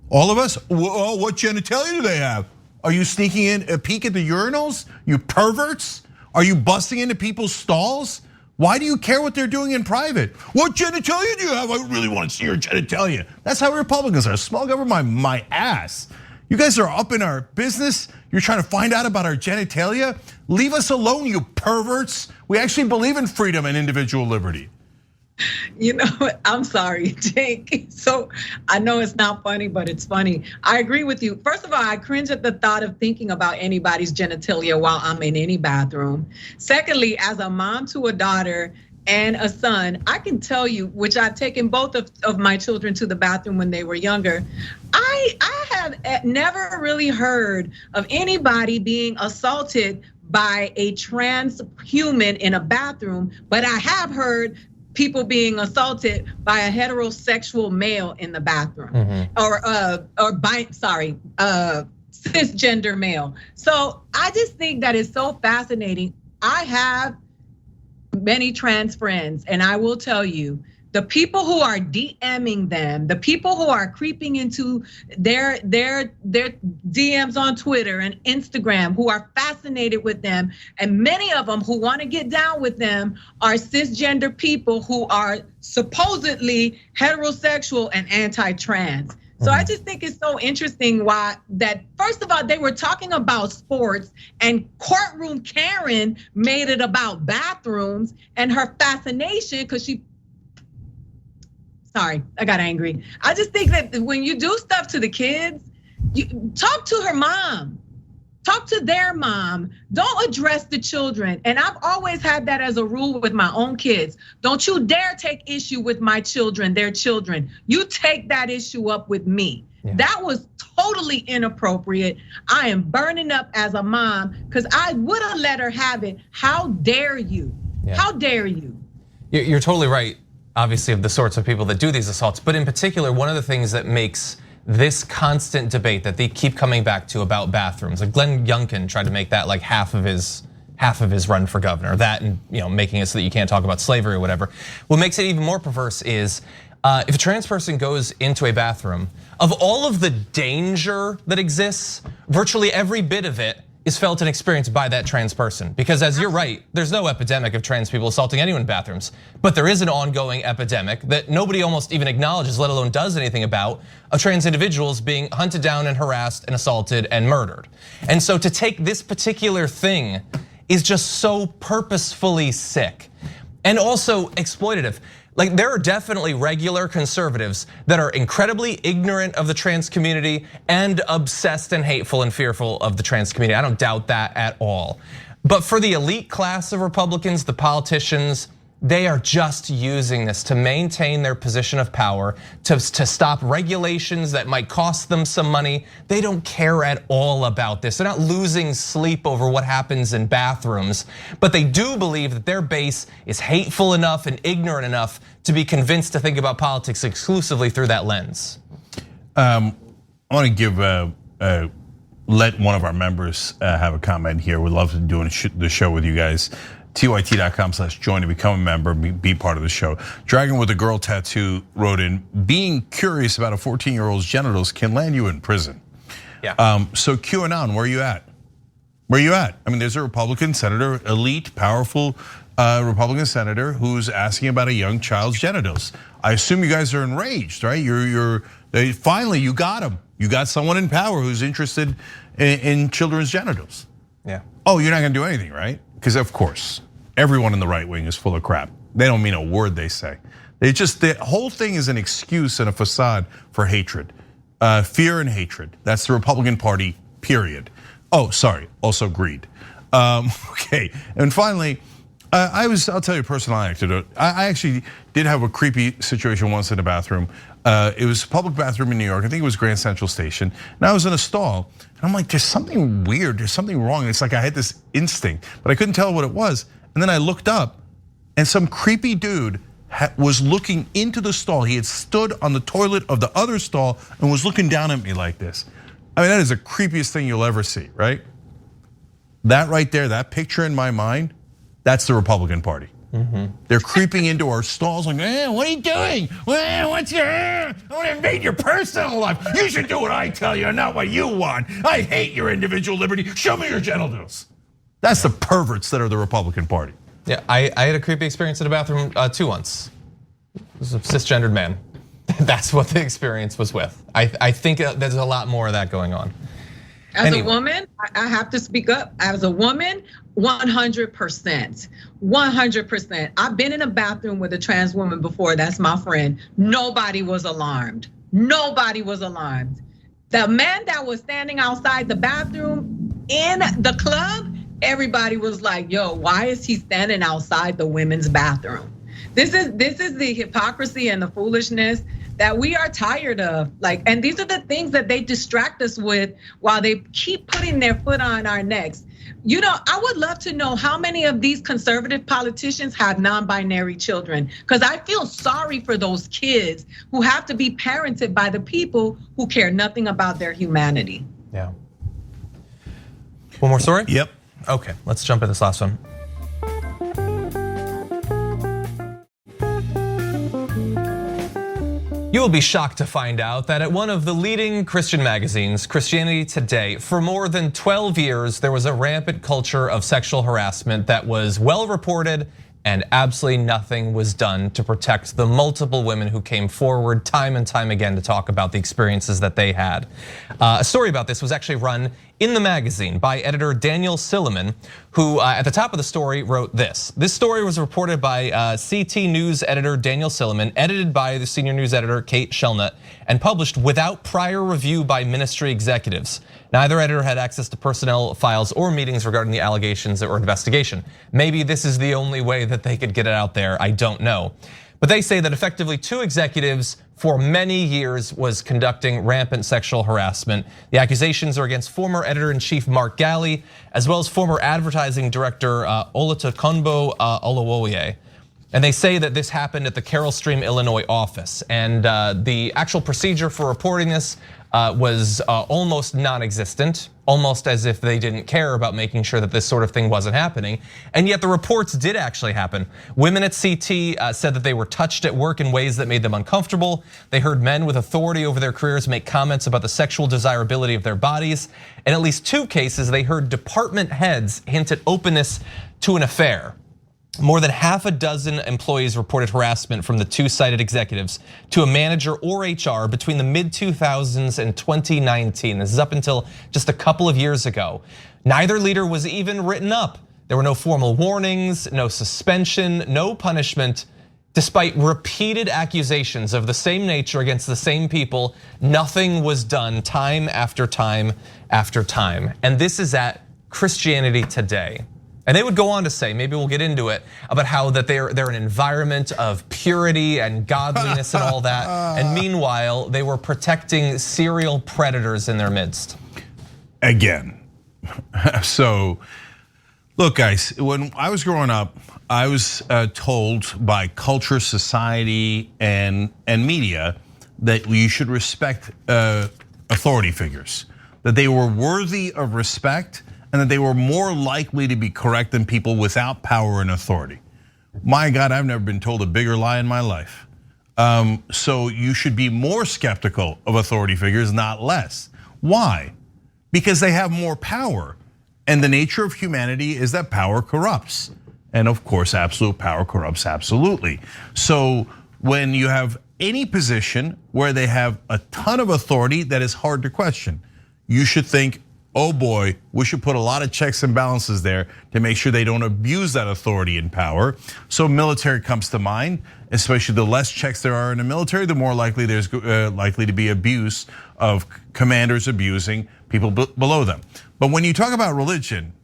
All of us? Oh, what genitalia do they have? Are you sneaking in a peek at the urinals? You perverts? Are you busting into people's stalls? Why do you care what they're doing in private? What genitalia do you have? I really want to see your genitalia. That's how Republicans are. Small government, my ass. You guys are up in our business. You're trying to find out about our genitalia. Leave us alone, you perverts. We actually believe in freedom and individual liberty. You know, I'm sorry, Cenk. So I know it's not funny, but it's funny. I agree with you. First of all, I cringe at the thought of thinking about anybody's genitalia while I'm in any bathroom. Secondly, as a mom to a daughter and a son, I can tell you, which I've taken both of my children to the bathroom when they were younger. I have never really heard of anybody being assaulted by a trans human in a bathroom, but I have heard people being assaulted by a heterosexual male in the bathroom, cisgender male. So I just think that is so fascinating. I have many trans friends, and I will tell you, the people who are DMing them, the people who are creeping into their DMs on Twitter and Instagram, who are fascinated with them, and many of them who want to get down with them are cisgender people who are supposedly heterosexual and anti-trans. So I just think it's so interesting why that, first of all, they were talking about sports and courtroom Karen made it about bathrooms and her fascination because sorry, I got angry. I just think that when you do stuff to the kids, you talk to her mom, talk to their mom. Don't address the children. And I've always had that as a rule with my own kids. Don't you dare take issue with my children, their children. You take that issue up with me. Yeah. That was totally inappropriate. I am burning up as a mom because I would have let her have it. How dare you? Yeah. How dare you? You're totally right. Obviously, of the sorts of people that do these assaults, but in particular, one of the things that makes this constant debate that they keep coming back to about bathrooms, like Glenn Youngkin tried to make that like half of his run for governor, that and making it so that you can't talk about slavery or whatever. What makes it even more perverse is if a trans person goes into a bathroom, of all of the danger that exists, virtually every bit of it is felt and experienced by that trans person. Because as you're right, there's no epidemic of trans people assaulting anyone in bathrooms. But there is an ongoing epidemic that nobody almost even acknowledges, let alone does anything about, of trans individuals being hunted down and harassed and assaulted and murdered. And so to take this particular thing is just so purposefully sick and also exploitative. Like, there are definitely regular conservatives that are incredibly ignorant of the trans community and obsessed and hateful and fearful of the trans community. I don't doubt that at all. But for the elite class of Republicans, the politicians, they are just using this to maintain their position of power, to stop regulations that might cost them some money. They don't care at all about this. They're not losing sleep over what happens in bathrooms, but they do believe that their base is hateful enough and ignorant enough to be convinced to think about politics exclusively through that lens. I want to give let one of our members have a comment here. We'd love to do the show with you guys. tyt.com/join to become a member, be part of the show. Dragon with a girl tattoo wrote in, being curious about a 14-year-old's genitals can land you in prison. Yeah. So QAnon, where are you at? Where are you at? I mean, there's a Republican senator, elite, powerful Republican senator who's asking about a young child's genitals. I assume you guys are enraged, right? Finally, you got him. You got someone in power who's interested in children's genitals. Yeah. Oh, you're not gonna do anything, right? Because of course, everyone in the right wing is full of crap. They don't mean a word they say. The whole thing is an excuse and a facade for hatred. Fear and hatred. That's the Republican Party, period. Oh, sorry, also greed. Okay, and finally, I'll tell you a personal anecdote. I actually did have a creepy situation once in a bathroom. It was a public bathroom in New York. I think it was Grand Central Station. And I was in a stall, and I'm like, there's something weird, there's something wrong. And it's like I had this instinct, but I couldn't tell what it was. And then I looked up, and some creepy dude was looking into the stall. He had stood on the toilet of the other stall and was looking down at me like this. I mean, that is the creepiest thing you'll ever see, right? That right there, that picture in my mind, that's the Republican Party. They're creeping into our stalls like, what are you doing? I want to invade your personal life. You should do what I tell you, not what you want. I hate your individual liberty. Show me your genitals. That's the perverts that are the Republican Party. Yeah, I had a creepy experience in a bathroom too once. It was a cisgendered man. That's what the experience was with. I think there's a lot more of that going on. As a woman, I have to speak up. As a woman, 100%. 100%. I've been in a bathroom with a trans woman before, that's my friend. Nobody was alarmed. Nobody was alarmed. The man that was standing outside the bathroom in the club, everybody was like, yo, why is he standing outside the women's bathroom? This is the hypocrisy and the foolishness that we are tired of. And these are the things that they distract us with while they keep putting their foot on our necks. You know, I would love to know how many of these conservative politicians have non-binary children, because I feel sorry for those kids who have to be parented by the people who care nothing about their humanity. Yeah. One more story? Yep. Okay, let's jump in this last one. You will be shocked to find out that at one of the leading Christian magazines, Christianity Today, for more than 12 years, there was a rampant culture of sexual harassment that was well reported, and absolutely nothing was done to protect the multiple women who came forward time and time again to talk about the experiences that they had. A story about this was actually run in the magazine by editor Daniel Silliman, who at the top of the story wrote this. This story was reported by CT News editor Daniel Silliman, edited by the senior news editor Kate Shellnut, and published without prior review by ministry executives. Neither editor had access to personnel files or meetings regarding the allegations or investigation. Maybe this is the only way that they could get it out there, I don't know. But they say that effectively 2 executives for many years was conducting rampant sexual harassment. The accusations are against former editor-in-chief Mark Galley, as well as former advertising director Olatokunbo Oluwoye. And they say that this happened at the Carroll Stream, Illinois office. And the actual procedure for reporting this was almost non-existent, almost as if they didn't care about making sure that this sort of thing wasn't happening. And yet the reports did actually happen. Women at CT said that they were touched at work in ways that made them uncomfortable. They heard men with authority over their careers make comments about the sexual desirability of their bodies. In at least 2 cases, they heard department heads hint at openness to an affair. More than half a dozen employees reported harassment from the 2 cited executives to a manager or HR between the mid-2000s and 2019. This is up until just a couple of years ago. Neither leader was even written up. There were no formal warnings, no suspension, no punishment. Despite repeated accusations of the same nature against the same people, nothing was done time after time after time. And this is at Christianity Today. And they would go on to say, maybe we'll get into it, about how that they're an environment of purity and godliness and all that. And meanwhile, they were protecting serial predators in their midst. Again. So, look guys, when I was growing up, I was told by culture, society, and media that you should respect authority figures, that they were worthy of respect, and that they were more likely to be correct than people without power and authority. My God, I've never been told a bigger lie in my life. So you should be more skeptical of authority figures, not less. Why? Because they have more power. And the nature of humanity is that power corrupts. And of course, absolute power corrupts absolutely. So when you have any position where they have a ton of authority that is hard to question, you should think, oh boy, we should put a lot of checks and balances there to make sure they don't abuse that authority and power. So military comes to mind, especially the less checks there are in the military, the more likely there's likely to be abuse of commanders abusing people below them. But when you talk about religion,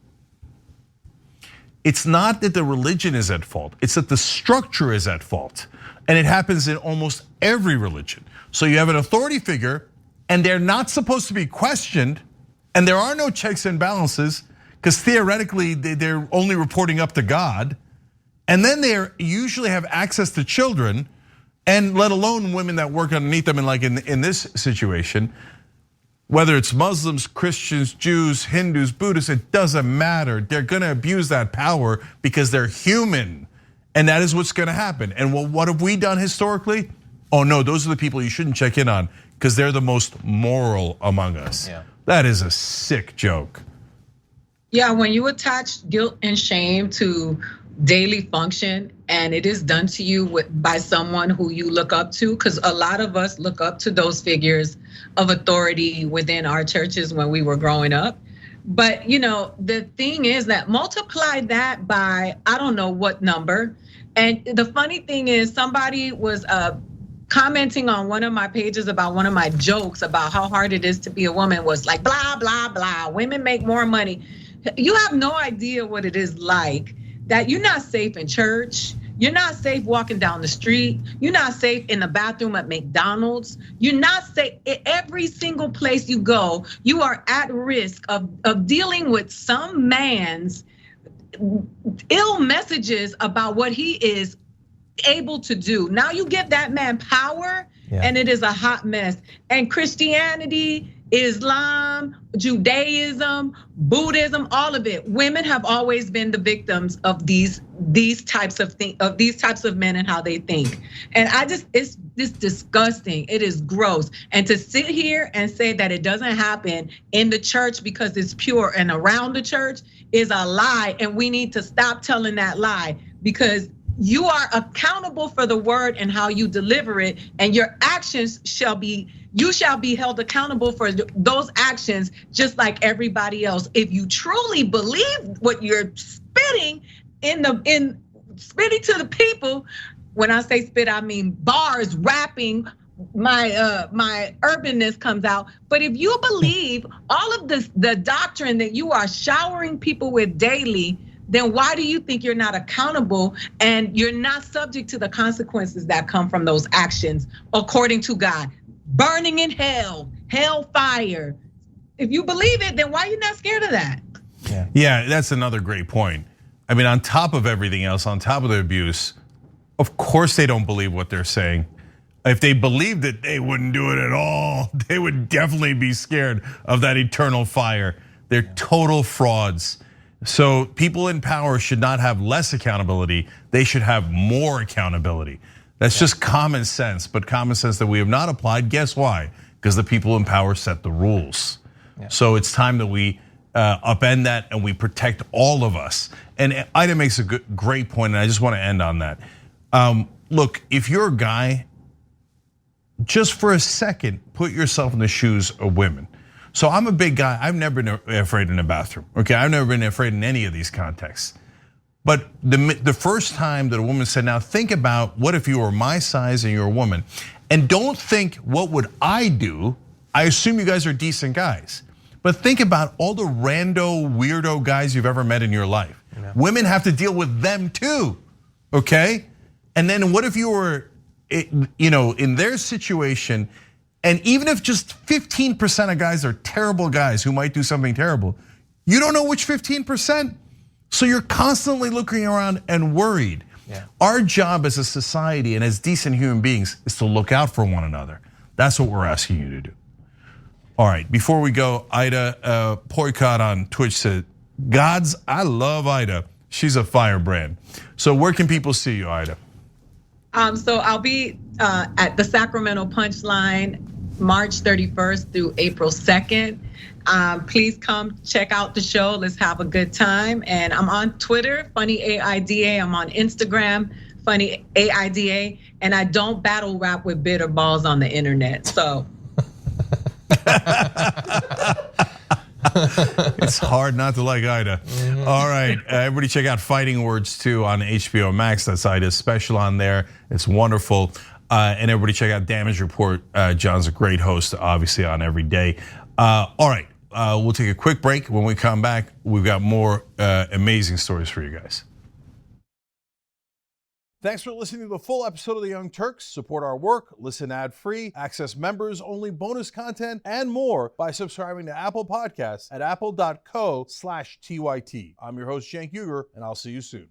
it's not that the religion is at fault, it's that the structure is at fault. And it happens in almost every religion. So you have an authority figure and they're not supposed to be questioned. And there are no checks and balances because theoretically they're only reporting up to God. And then they usually have access to children, and let alone women that work underneath them. And like in this situation, whether it's Muslims, Christians, Jews, Hindus, Buddhists, it doesn't matter. They're gonna abuse that power because they're human. And that is what's gonna happen. And what have we done historically? Oh no, those are the people you shouldn't check in on because they're the most moral among us. Yeah. That is a sick joke. Yeah, when you attach guilt and shame to daily function and it is done to you by someone who you look up to, because a lot of us look up to those figures of authority within our churches when we were growing up. But the thing is that multiply that by I don't know what number. And the funny thing is somebody was commenting on one of my pages about one of my jokes about how hard it is to be a woman was like, blah, blah, blah, women make more money. You have no idea what it is like that you're not safe in church. You're not safe walking down the street. You're not safe in the bathroom at McDonald's. You're not safe every single place you go. You are at risk of dealing with some man's ill messages about what he is able to do. Now you give that man power and it is a hot mess. And Christianity, Islam, Judaism, Buddhism, all of it. Women have always been the victims of these types of men and how they think. And it's just disgusting. It is gross. And to sit here and say that it doesn't happen in the church because it's pure and around the church is a lie. And we need to stop telling that lie because you are accountable for the word and how you deliver it, and your actions you shall be held accountable for those actions just like everybody else. If you truly believe what you're spitting spitting to the people, when I say spit, I mean bars, rapping, my urbanness comes out. But if you believe all of the doctrine that you are showering people with daily, then why do you think you're not accountable and you're not subject to the consequences that come from those actions according to God? Burning in hell, hellfire. If you believe it, then why are you not scared of that? Yeah, that's another great point. I mean, on top of everything else, on top of the abuse, Of course they don't believe what they're saying. If they believed it, they wouldn't do it at all. They would definitely be scared of that eternal fire. They're total frauds. So people in power should not have less accountability. They should have more accountability. That's just common sense, but common sense that we have not applied. Guess why? Because the people in power set the rules. So it's time that we upend that and we protect all of us. And Ida makes a great point, and I just want to end on that. Look, if you're a guy, just for a second, put yourself in the shoes of women. So I'm a big guy. I've never been afraid in a bathroom. Okay, I've never been afraid in any of these contexts. But the first time that a woman said, now think about what if you were my size and you're a woman, and don't think what would I do? I assume you guys are decent guys, but think about all the rando weirdo guys you've ever met in your life. Yeah. Women have to deal with them too, okay? And then what if you were, in their situation, and even if just 15% of guys are terrible guys who might do something terrible, you don't know which 15%. So you're constantly looking around and worried. Yeah. Our job as a society and as decent human beings is to look out for one another. That's what we're asking you to do. All right, before we go, Ida Poycott on Twitch said, Gods, I love Ida. She's a firebrand. So where can people see you, Ida? So I'll be at the Sacramento Punchline March 31st through April 2nd. Please come check out the show. Let's have a good time. And I'm on Twitter, Funny AIDA. I'm on Instagram, Funny AIDA. And I don't battle rap with bitter balls on the internet. So. It's hard not to like Ida. All right, everybody check out Fighting Words 2 on HBO Max. That's Ida's special on there. It's wonderful. And everybody check out Damage Report. John's a great host, obviously, on every day. All right, we'll take a quick break. When we come back, we've got more amazing stories for you guys. Thanks for listening to the full episode of The Young Turks. Support our work, listen ad-free, access members-only bonus content, and more by subscribing to Apple Podcasts at apple.co/TYT. I'm your host, Cenk Uygur, and I'll see you soon.